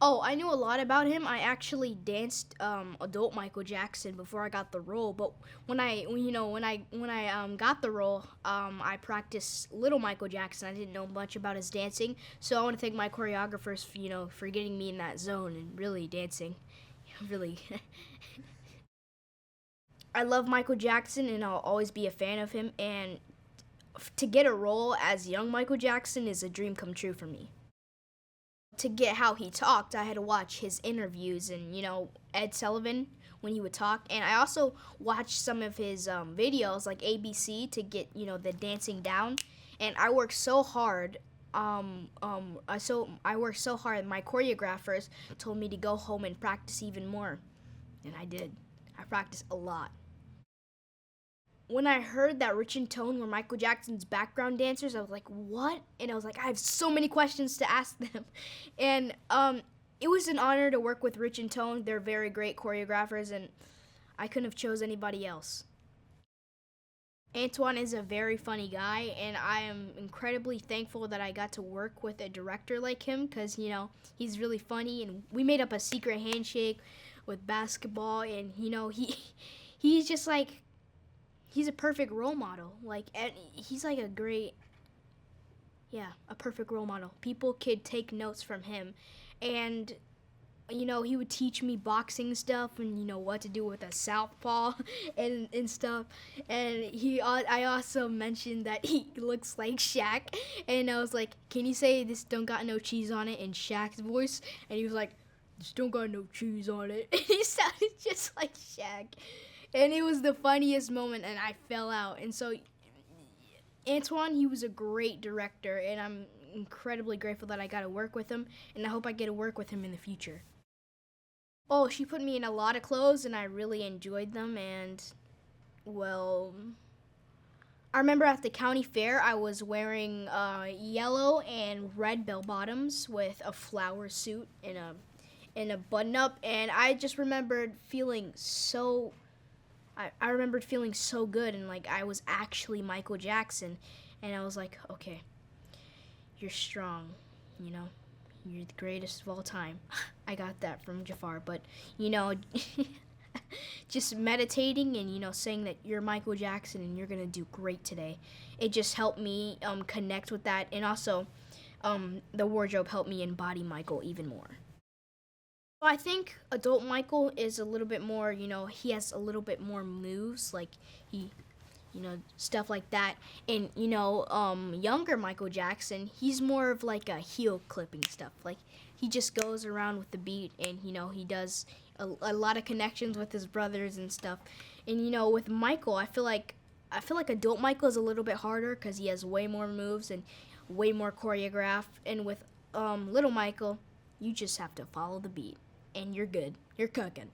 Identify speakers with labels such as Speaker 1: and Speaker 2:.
Speaker 1: Oh, I knew a lot about him. I actually danced adult Michael Jackson before I got the role. But when I got the role, I practiced little Michael Jackson. I didn't know much about his dancing, so I want to thank my choreographers, for getting me in that zone and really dancing. Really, I love Michael Jackson, and I'll always be a fan of him. And to get a role as young Michael Jackson is a dream come true for me. To get how he talked, I had to watch his interviews and, Ed Sullivan when he would talk. And I also watched some of his videos, like ABC, to get, the dancing down. And I worked so hard. I worked so hard. My choreographers told me to go home and practice even more. And I did. I practiced a lot. When I heard that Rich and Tone were Michael Jackson's background dancers, I was like, what? And I was like, I have so many questions to ask them. And it was an honor to work with Rich and Tone. They're very great choreographers, and I couldn't have chose anybody else. Antoine is a very funny guy, and I am incredibly thankful that I got to work with a director like him because, he's really funny, and we made up a secret handshake with basketball, and, he's just like, he's a perfect role model. And he's like a perfect role model. People could take notes from him. And, he would teach me boxing stuff and, what to do with a southpaw and stuff. And I also mentioned that he looks like Shaq. And I was like, can you say this don't got no cheese on it in Shaq's voice? And he was like, this don't got no cheese on it. And he sounded just like Shaq. And it was the funniest moment, and I fell out. And so, Antoine, he was a great director, and I'm incredibly grateful that I got to work with him, and I hope I get to work with him in the future. Oh, she put me in a lot of clothes, and I really enjoyed them, and, well, I remember at the county fair, I was wearing yellow and red bell-bottoms with a flower suit and a button-up, and I just remembered feeling so... I remembered feeling so good, and like I was actually Michael Jackson, and I was like, okay, you're strong, you're the greatest of all time. I got that from Jafar, but just meditating and saying that you're Michael Jackson and you're gonna do great today, it just helped me connect with that, and also the wardrobe helped me embody Michael even more. I think adult Michael is a little bit more, he has a little bit more moves, like stuff like that. And, younger Michael Jackson, he's more of like a heel clipping stuff. Like, he just goes around with the beat and, he does a lot of connections with his brothers and stuff. And, with Michael, I feel like adult Michael is a little bit harder because he has way more moves and way more choreographed. And with little Michael, you just have to follow the beat. And you're good. You're cooking.